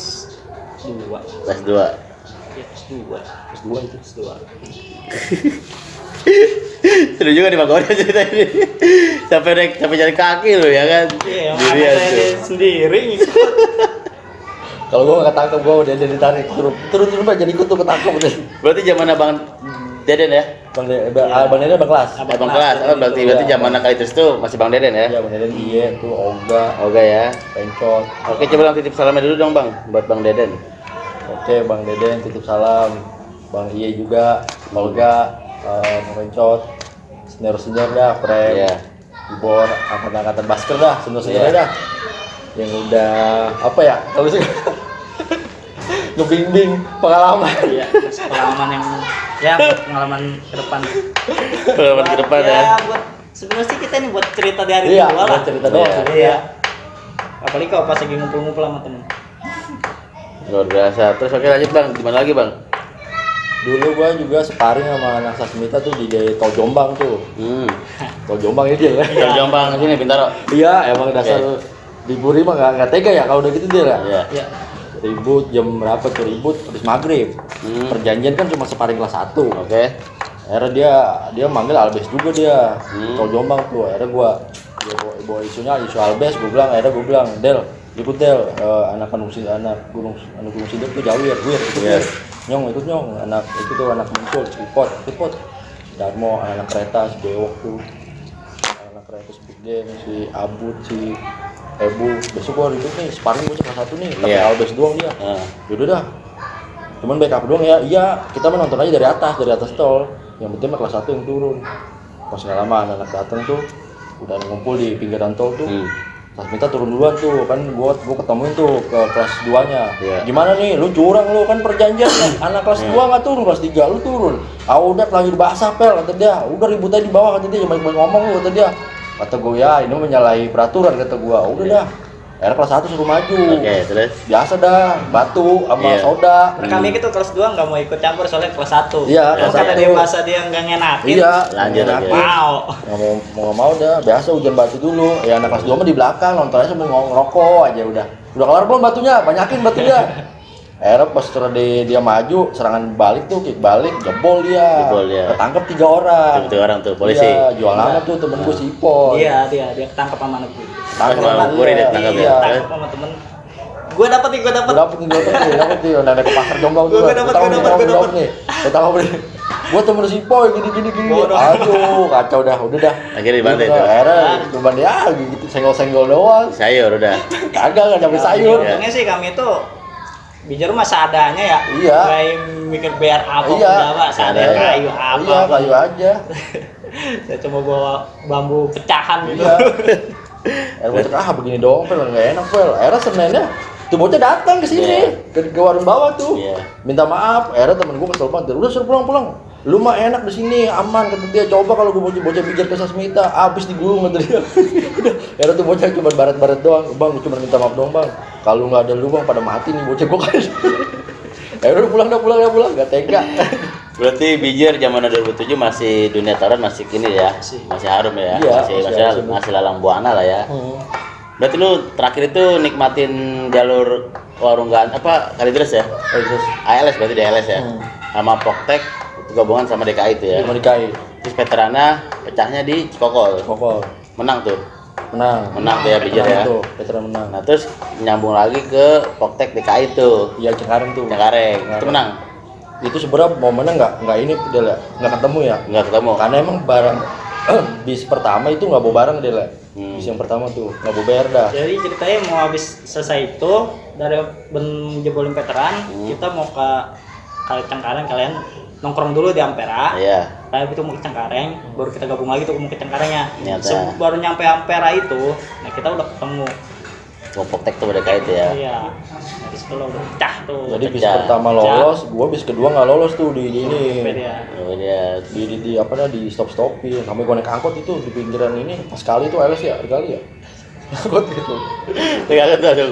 2. Kelas 2. Ya kelas 2. Terus dua itu. Kelas 2. Seru juga di Bogor cerita ini. Sampai jalan kaki loh ya kan. Iya, yang Sendirian ada saya tuh. sendiri ngikut. Kalau gua nggak ketangkep gua udah ditarik turun Pak, jadi ikut tuh ketangkep udah. Berarti zaman Abang Deden ya? Bang Deden Bang Kelas. Abang kelas. Oh, berarti zaman kali terus tuh masih Bang Deden ya? Iya, Bang Deden iya tuh Olga, Oke ya. Pencot. Oke, coba lang titip salamnya dulu dong Bang buat Bang Deden. Oke, Bang Deden titip salam. Bang Iye juga, Olga, Bang Pencot. Senior dah, Frem. Iya. Ibor, angkatan basket dah, senior Iya. dah. Yang udah apa ya? Kalau sih ngebimbing pengalaman. Iya, terus pengalaman yang ya buat pengalaman ke depan. Pengalaman ke depan ya. Buat sebenarnya sih kita ini buat cerita di hari Iya, kedua lah. buat cerita doang. Iya. Apalagi kalau pas lagi ngumpul-ngumpul sama temen. Luar biasa. Terus oke lanjut bang, gimana lagi bang? Dulu gua juga sparring sama anak Sasmita tuh di Tol Jombang tuh. Tol Jombang ini dia. Kalau Jombang sini Bintaro. Iya, emang dasar di Buri mah nggak tega ya kalau udah gitu dia. Iya. Iya. Ribut jam berapa tuh ribut habis maghrib. Perjanjian kan cuma sparring kelas 1. Oke. Akhirnya dia manggil Albes juga dia. Tol Jombang tuh. Akhirnya dia bawa isu Albes, akhirnya gua bilang, "Del, ikut Del, anak gunung Sidur tuh jauh ya, gue ikut Iya. Nyong ikut Nyong, anak itu tuh anak muncul, ikut Darmo, anak kereta, si Bewok tuh, anak kereta Speed Game, si Abud, si Ebu, besok gua ribut nih, sparring gua kelas 1 nih, tapi Iya. Albes doang dia, yaudah dah, cuman backup doang ya, iya kita mah nonton aja dari atas tol, yang penting mah kelas 1 yang turun, pas nggak lama anak datang tuh, udah ngumpul di pinggiran tol tuh. Pas minta turun duluan tuh, kan gua ketemuin tuh ke kelas 2-nya. Iya. Gimana nih, lu curang lu, kan perjanjian anak kelas 2 nggak turun, kelas 3 lu turun. Ah udah lanjut basah pel, kata dia. Udah ribut aja di bawah, kata dia, jangan banyak ngomong lu, kata dia. Kata gua ya, ini menyalahi peraturan, kata gua. Udah dah. Akhirnya kelas 1 suruh maju. Oke, terus? Biasa dah, batu sama Iya. soda. Kami itu kelas 2 nggak mau ikut campur soalnya kelas 1. Iya, Terus kelas kata 1. dia bahasa dia nggak ngenakin. Iya, Lanjut aja. enakin. Mau. Nggak mau dah, biasa hujan batu dulu. Ya anak kelas 2 mah di belakang, nonton aja sambil ngerokok aja udah. Udah kelar belum batunya? Banyakin batunya. Akhirnya pas setelah dia maju, serangan balik tuh, kick balik, jebol dia. Jebol dia. Ketangkep 3 orang. 3 orang tuh, polisi. Iya, jual lama tuh temen gue si Ipon. Dia ketangkep sama anak gue. Tangkep Sama sama Buri dia. dia ketangkep ya? Iya. Ketangkep sama temen. Gue dapet nih. Gue dapet nih, nenek ke pasar Jombang tuh. Gua dapet. nih. Gue tahu nih. Gue temen si Ipon gini. Bodoh. Aduh, kacau dah, udah dah. Akhirnya dibantai tuh. Akhirnya cuma dia gitu, senggol-senggol doang. Sayur udah. Kagak nggak nyampe sayur. Iya. Untungnya sih kami tuh bijar mah seadanya ya. Iya. Kayak mikir bayar apa Iya. enggak, seadanya kayu apa. Iya, kayu aja. Saya cuma bawa bambu pecahan gitu. Iya. Akhirnya gue begini doang, pel nggak enak pel. Akhirnya Seninnya tuh bocah datang ke sini, ke warung bawah tuh. Iya. Minta maaf. Akhirnya temen gue kesel banget. Udah suruh pulang. Lu mah enak di sini, aman, kata dia. Coba kalau gue bocah bijar ke Sasmita, abis digulung, kata dia. Akhirnya tuh bocah cuma baret-baret doang. Bang, gue cuma minta maaf doang bang. Kalau nggak ada lu bang, pada mati nih bocah gue kan. Akhirnya udah pulang, nggak tega. Berarti Bijer zaman 2007 masih dunia taruhan masih gini ya. Masih harum ya. Iya, masih lalang buana lah ya. Berarti lu terakhir itu nikmatin jalur warung Kalideres ya? Terus ALS berarti di ALS ya. Sama Poktek itu gabungan sama DKI itu ya. cuma dikain, Terus veterannya pecahnya di Cikokol. kokol, Menang tuh. menang Tuh ya Bijer ya. Tuh, veteran menang. Nah, terus nyambung lagi ke Poktek DKI tuh. Iya Cengkareng tuh. Cengkareng. Itu menang. Itu sebenarnya momennya nggak ini Del, nggak ketemu ya. Enggak ketemu. Karena emang barang bis pertama itu nggak bawa barang Del. Bis yang pertama tuh nggak bawa bayar dah. Jadi ceritanya mau habis selesai itu dari jebolin veteran, kita mau ke Cengkareng, kalian nongkrong dulu di Ampera. Iya. Kayak itu mau ke Cengkareng, baru kita gabung lagi tuh mau ke Cengkarengnya. Nyata. Baru nyampe Ampera itu, nah kita udah ketemu. Mau Poktek tuh DKI itu ya. Iya. Nah, di situ lo udah pecah tuh. Jadi bis Pecah. pertama lolos, gua bis kedua nggak lolos tuh di ini. Dia. Oh dia Di apa di stopin. Sampai gua naik angkot itu di pinggiran ini pas kali itu LS ya, kali ya. Angkot itu. tinggal tuh aduh.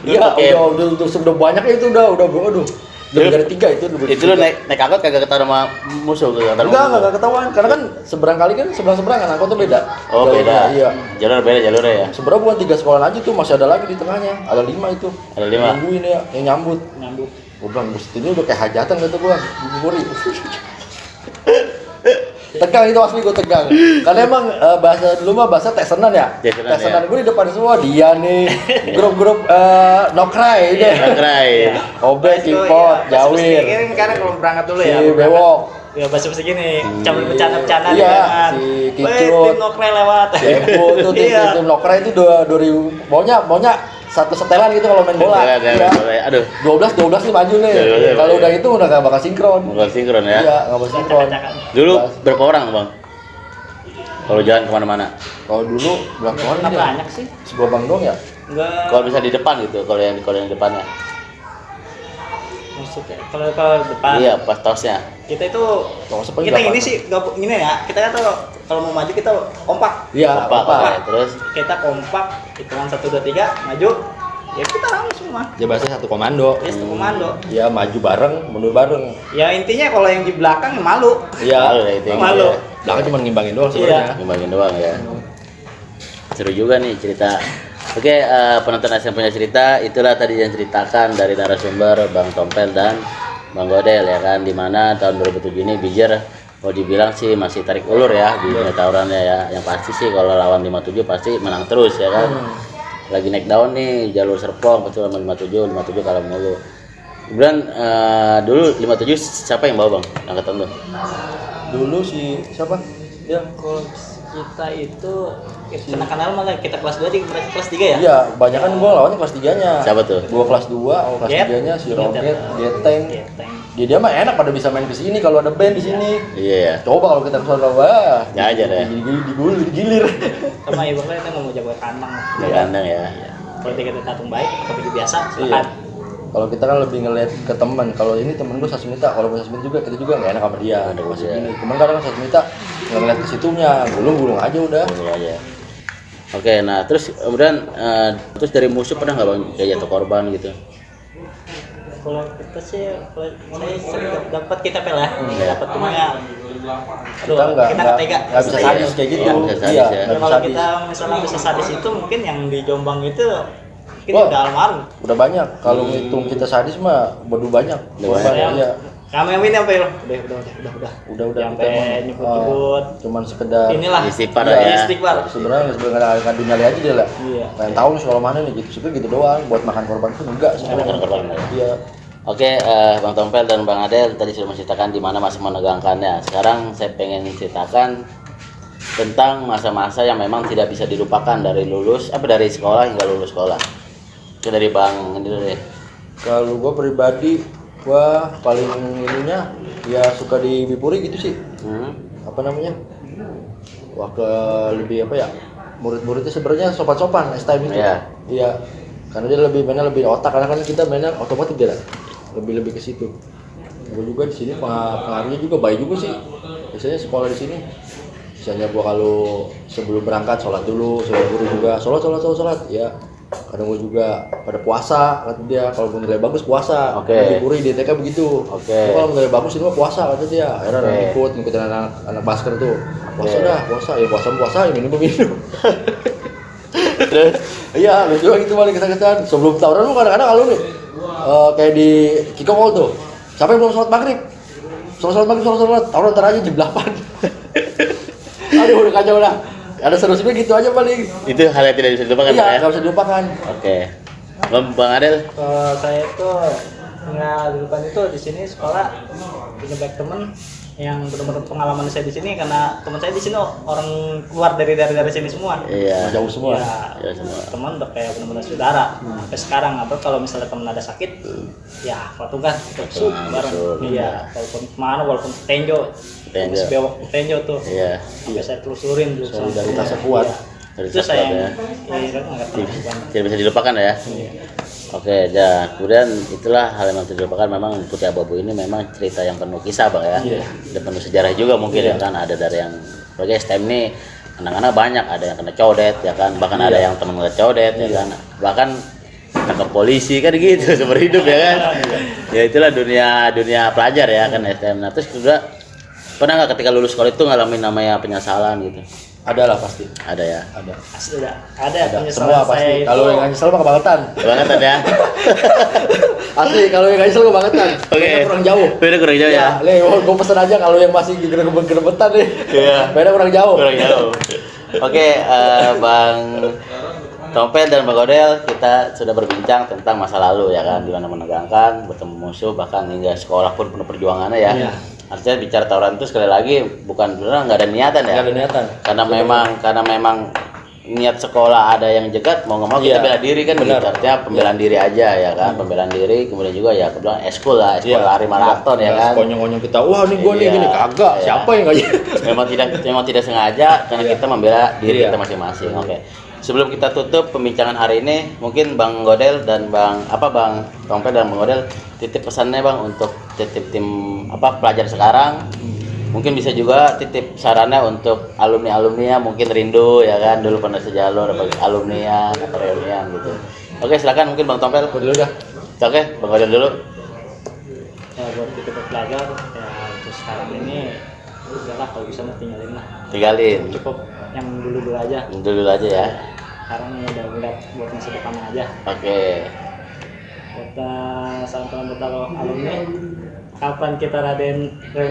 Iya, udah banyak itu udah aduh. Lebih dari 3 itu. Itu lu naik angkot kagak ketahuan sama musuh tuh kata lu? Enggak ketahuan. Karena kan seberang kali kan seberang-seberangan angkotnya beda. Oh beda. Iya. Jalur beda jalurnya ya. Sebenarnya bukan 3 sekolah aja tuh, masih ada lagi di tengahnya. Ada 5 itu. Ada 5. Nungguin ya, yang nyambut. Gue bilang, ini udah kayak hajatan kata gue, Buri. Tegang itu asli gue tegang. Karena emang bahasa dulu mah bahasa tesenan ya. Tesenan, ya. Gue di depan semua dia nih. Grup-grup nokrai deh. Nongkrai. Obek, Kipot, Jawir, Ini karena kalau berangkat dulu si ya. Bewok, Ya bahasa gini, cabut bercanda-bercanda Iya, kan. si Weh, Kicut. tim nokre lewat. Debo tuh Iya. tim nokrai itu 2000 maunya satu setelan gitu kalau main bola. Iya. Aduh. 12 nih maju nih. 12. Kalau udah itu udah gak bakal sinkron. Bukan sinkron ya. Iya, gak bakal sinkron. Dulu berapa orang bang? Kalau jalan kemana-mana? Kalau dulu berapa orang Nggak dia? banyak sih. Sebuah bang dong ya? Enggak. Kalau bisa di depan gitu, kalau yang di depannya. Maksudnya kalau ke depan. Iya, pas tosnya. Kita itu Kalau sepen kita delapan. ini sih gini ya. Kita kan tuh kalau mau maju kita kompak. Iya, Kompak, kompak. ya. Terus Kita kompak, hitungan 1 2 3 maju. Ya kita rame semua. Ya bahasa satu komando. Ya satu komando. Ya maju bareng, mundur bareng. Ya intinya kalau yang di belakang ya malu. Iya. Malu ya itu. Malu. Belakang cuma ngimbangin doang sebenarnya. Ngimbangin doang ya. Seru juga nih cerita. Oke, penonton SM punya cerita, itulah tadi yang ceritakan dari narasumber Bang Tompel dan Bang Godel ya kan, dimana tahun 2007 ini Bijer mau dibilang sih masih tarik ulur ya di tawurannya ya. Yang pasti sih kalau lawan 57 pasti menang terus ya kan. Lagi naik daun nih jalur Serpong kecuali 57 kalah mulu. Kemudian dulu 57 siapa yang bawa Bang angkatan lu? Dulu si siapa? Ya. Kalau kita itu kena kenal malah kita kelas 2 di kelas 3 ya? Iya, banyak kan gua lawannya kelas 3-nya. Siapa tuh? Gua kelas 2, kelas Jet. 3-nya si Roket, Jet. Geteng. Geteng. Dia mah enak pada bisa main ke sini kalau ada band di sini. Iya ya. Coba kalau kita ke sana, wah. Ya aja deh. Digilir. Sama ibaratnya kita mau jaga kandang. Di kandang ya. Kalau kita tatung baik, kompetisi biasa, Iya. silakan. Kalau kita kan lebih ngeliat ke teman. Kalau ini temen gue Sasmita, kalau gue Sasmita juga kita juga nggak enak sama dia. Nggak enak Masih sama dia. gini. Cuman kadang Sasmita nggak ngeliat ke situnya, gulung aja udah. Dulu aja. Oke, nah terus kemudian terus dari musuh pernah nggak Bang kayak jatuh korban gitu? Kalau kita sih, kalau saya sering dapat kita pel ya, dapat cuma ya. Aduh, Kita nggak tega. nggak bisa sadis kayak gitu. Iya, nggak bisa sadis Iya, ya. nggak bisa Kalau sadis. kita misalnya bisa sadis itu mungkin yang di Jombang itu mungkin Wah. udah almarhum. Udah banyak. Kalau ngitung kita sadis mah waduh banyak. Udah banyak. Iya. Kami yang ini apa ya? Udah. Udah Sampai kita nyebut-nyebut. cuman sekedar Inilah. Istighfar Iya, ya. Istighfar. sebenarnya ngadu nyali aja dia lah. Iya. Pengen tahu nih sekolah mana nih gitu. Sebenarnya gitu doang buat makan korban pun enggak sebenarnya. Makan korban, ya. Iya. Oke, Bang Tompel dan Bang Adel tadi sudah menceritakan di mana masa menegangkannya. Sekarang saya pengen ceritakan tentang masa-masa yang memang tidak bisa dilupakan dari dari sekolah hingga lulus sekolah. Itu dari Bang ini dulu deh. Kalau gua pribadi gua paling ininya ya suka di Bipuri gitu sih. Apa namanya? Wah ke lebih apa ya? Murid-muridnya sebenarnya sopan-sopan S-time itu. Iya. Iya. Karena dia mainnya lebih otak, karena kan kita mainnya otomatis dia lah. Lebih ke situ. Gue juga di sini pengaruhnya juga baik juga sih. Biasanya sekolah di sini. Misalnya gua kalau sebelum berangkat sholat dulu, sholat guru juga sholat. Ya. Kadang gue juga pada puasa, kata dia. Kalau nilai bagus puasa. Oke. Di Puri di TK begitu. Oke. Kalau nilai bagus itu mah puasa, kata dia. Akhirnya ngikutin anak basker tuh. Puasa dah, puasa. Ya puasa, ya minum. Terus Iya, lu juga gitu paling kesan-kesan. Sebelum tawuran lu kadang-kadang kalau nih kayak di Kikokol tuh. Siapa yang belum sholat maghrib? Sholat. Tawuran ntar aja jam 8. Aduh, udah kacau dah. Ada seru-seru gitu aja paling. itu hal yang tidak bisa dilupakan Iya, Bang, ya. nggak bisa dilupakan. Oke. Bang Adel, Kalau saya itu nggak di depan itu di sini sekolah punya banyak temen yang benar-benar pengalaman saya di sini karena teman saya di sini orang keluar dari sini semua. iya. Jauh semua. Ya, Ya, semua. teman udah kayak benar-benar saudara. Sampai sekarang apa kalau misalnya teman ada sakit, ya patungan kita sup bareng. sup, Iya, walaupun kemana, walaupun tenjo, Tenjo. bewok tenjo tuh. Iya. Sampai saya telusurin dulu. Solidaritasnya kuat. Iya. Itu saya ya. iya, nggak tahu. Tidak bisa dilupakan ya. Oke, ya. Kemudian itulah hal yang tidak dilupakan. Memang Putih Abu-Abu ini memang cerita yang penuh kisah Bang ya. Iya. Dan penuh sejarah juga mungkin ya kan. Ada dari yang sebagai STM nih anak-anak banyak, ada yang kena codet ya kan, bahkan ada yang teman ngeliat codet ya kan, bahkan nangkep polisi kan gitu seumur hidup ya kan. Ya itulah dunia pelajar ya kan STM. Nah terus juga pernah nggak ketika lulus sekolah itu ngalamin namanya penyesalan gitu? Ada lah pasti. Ada ya. Ada. Asli ada Semua penyesalan pasti. saya itu. Kalau yang nggak nyesel mah kebangetan. Bangetan ya. Asli kalau yang nggak nyesel kebangetan. Oke. Beda kurang jauh. Beda kurang jauh ya. Le, gue pesen aja kalau yang masih gerebetan nih. Iya. Beda kurang jauh. Kurang jauh. Oke, Bang Tompel dan Bang Godel, kita sudah berbincang tentang masa lalu ya kan, gimana menegangkan, bertemu musuh, bahkan hingga sekolah pun penuh perjuangannya ya. Iya. Artinya bicara tawuran itu sekali lagi bukan benar nggak ada niatan ya. Nggak ada niatan. Karena memang niat sekolah ada yang jegat, mau nggak mau kita Iya. bela diri kan, Benar. gitu. Artinya pembelaan diri aja ya kan, pembelaan diri, kemudian juga ya kebetulan eskul lari maraton ya kan. Konyol-konyol kita, wah nih gue nih Iya. gini kagak. Iya. Siapa yang nggak? memang tidak sengaja karena Iya. kita membela diri Iya. kita masing-masing. Oke. Sebelum kita tutup pembincangan hari ini, mungkin Bang Godel dan Bang Tompel dan Bang Godel titip pesannya Bang untuk titip tim pelajar sekarang. Mungkin bisa juga titip sarannya untuk alumni-alumni mungkin rindu ya kan, dulu pernah sejalur bagi alumni atau reunian gitu. Oke, silakan mungkin Bang Tompel. Gua dulu dah. Oke, Bang Odin dulu. Ya buat kita belajar ya untuk sekarang ini udahlah kalau bisa mah tinggalin lah. Tinggalin. Cukup yang dulu aja. Dulu aja ya. Sekarang ya udah ngeliat buat masa depan aja. Oke. Kota salam buat alumni. Kapan kita Raden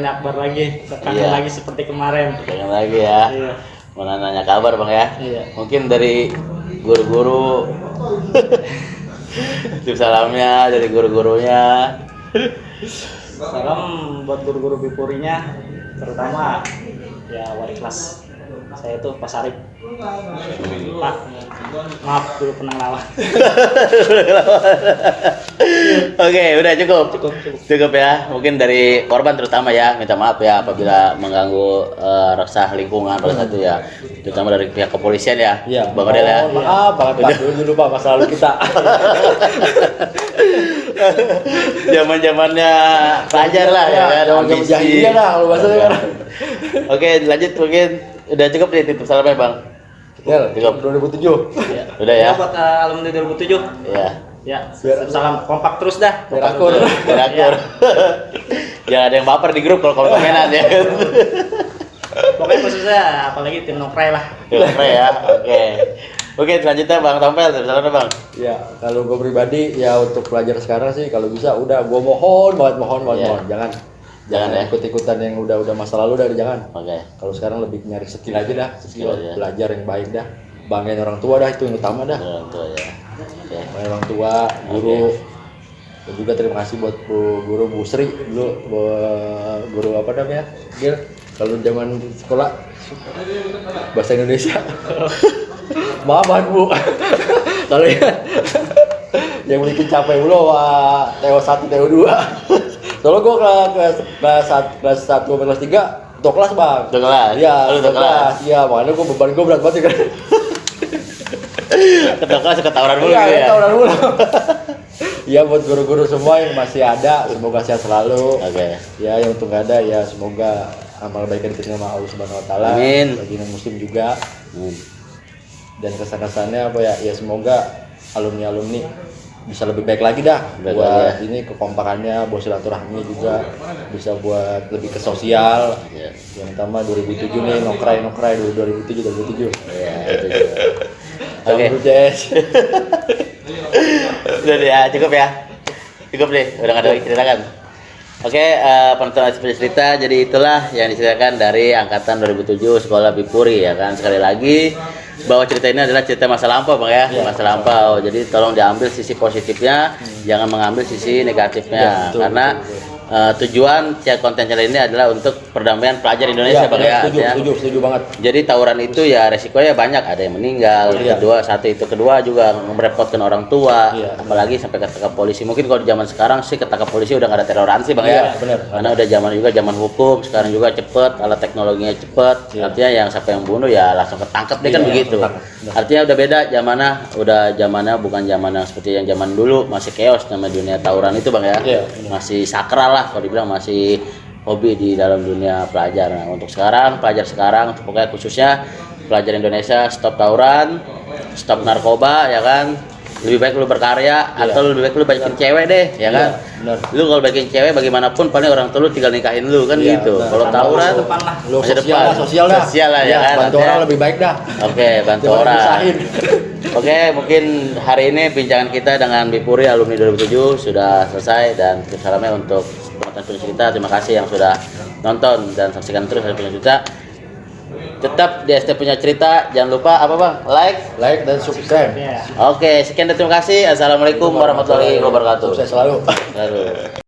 Akbar lagi? Tekan Iya. lagi seperti kemarin. Jangan lagi ya. Iya. Mau nanya kabar Bang ya. Iya. Mungkin dari guru-guru tip salamnya dari guru-gurunya. Salam buat guru-guru Bipurinya, terutama ya wali kelas saya itu Pak Sarip. Pak, maaf dulu pernah lawan. Oke, udah cukup ya. Mungkin dari korban terutama ya, minta maaf ya apabila mengganggu resah lingkungan pada satu ya, terutama dari pihak kepolisian ya. Iya. Bang Odel ya. Maaf banget Pak. Dulu Pak masa lalu kita. Zaman-zamannya pelajar lah ya kan. Zaman ambisi. jahiliyah lah kalau bahasanya kan. Oke, lanjut mungkin udah cukup nih titip salamnya Bang. Ya, Cukup. 2007. Udah ya. Buat alumni 2007. Iya. Ya, salam kompak terus dah. Biar akur. Biar akur. Jangan ada yang baper di grup kalau komenan ya. Pokoknya khususnya apalagi tim Nokrai lah. Oke ya. Oke, selanjutnya Bang Tompel, salamnya Bang. Ya, kalau gue pribadi ya untuk pelajar sekarang sih kalau bisa udah gue mohon banget Iya. jangan Jangan ya. ikut-ikutan yang udah masa lalu dah jangan. Oke. Kalau sekarang lebih nyari skill aja dah, Skill aja. belajar yang baik dah. Banggain orang tua dah itu yang utama dah. Orang tua ya. Oke. Banggain orang tua, guru. Dan juga terima kasih buat guru Bu Sri dulu, guru apa namanya? Dia kalau zaman sekolah bahasa Indonesia. Maaf banget Bu. Kalau yang bikin capek dulu TO 1, TO 2. Soalnya gue kelas 1 sampai kelas 3 untuk kelas Bang. Untuk kelas? Iya, Oh, lu untuk kelas? Iya, makanya beban gue berat banget kan. Ketua kelas ketawuran mulu Iya, gitu ya. ketahuan dulu. Iya buat guru-guru semua yang masih ada, semoga sehat selalu. Oke. Ya yang untuk nggak ada ya semoga amal baiknya diterima sama Allah Subhanahu Wa Taala. Amin. Bagi non muslim juga. Dan kesan-kesannya apa ya? Ya semoga alumni bisa lebih baik lagi dah. Baik Buat lagi ya. ini kekompakannya, buat silaturahmi juga bisa buat lebih ke sosial. Iya. Yang pertama 2007 nih nokrai 2007. Iya, itu juga. Oke. Oke. Jess. Udah deh ya, cukup ya. Cukup deh, udah nggak ada lagi ceritakan. Oke, penonton Asyik Cerita, jadi itulah yang diceritakan dari angkatan 2007 Sekolah Bipuri ya kan. Sekali lagi bahwa cerita ini adalah cerita masa lampau Bang ya, masa lampau. Jadi tolong diambil sisi positifnya, jangan mengambil sisi negatifnya. Ya, betul, karena tujuan konten channel ini adalah untuk perdamaian pelajar Indonesia Bang ya. Setuju banget. Jadi tawuran itu ya resikonya banyak, ada yang meninggal, Iya. kedua juga merepotkan orang tua, Iya. apalagi sampai ketangkap polisi. Mungkin kalau di zaman sekarang sih ketangkap polisi udah nggak ada toleransi Bang Iya, ya. benar. Karena udah zaman hukum, sekarang juga cepet, alat teknologinya cepet. Iya. Artinya yang siapa yang bunuh ya langsung ketangkep dia kan Iya, begitu. ketangkep. Artinya udah beda zamannya bukan zaman yang seperti yang zaman dulu masih chaos nama dunia tawuran itu Bang ya. Iya, benar. Masih sakral lah kalau dibilang masih hobi di dalam dunia pelajar. Nah, untuk sekarang, pelajar sekarang, pokoknya khususnya pelajar Indonesia, stop tawuran, stop narkoba, ya kan? Lebih baik lu berkarya atau lebih baik lu baikin cewek deh, ya kan? benar. Lu kalau baikin cewek bagaimanapun paling orang tua lu tinggal nikahin lu kan Iya, gitu. benar. Kalau tawuran depan lah. Lu masa sosial dah. Sosial lah ya Iya, kan. bantu Artinya- orang lebih baik dah. Oke, bantu Jangan orang. nyusahin. Oke, mungkin hari ini bincangan kita dengan Bipuri alumni 2007 sudah selesai dan salamnya untuk penonton Cerita. Terima kasih yang sudah nonton dan saksikan terus Punya Cerita. Tetap di ST Punya Cerita, jangan lupa apa Bang? Like dan subscribe. Ya. Oke, sekian dan terima kasih. Assalamualaikum warahmatullahi wabarakatuh. Sukses selalu. Lalu.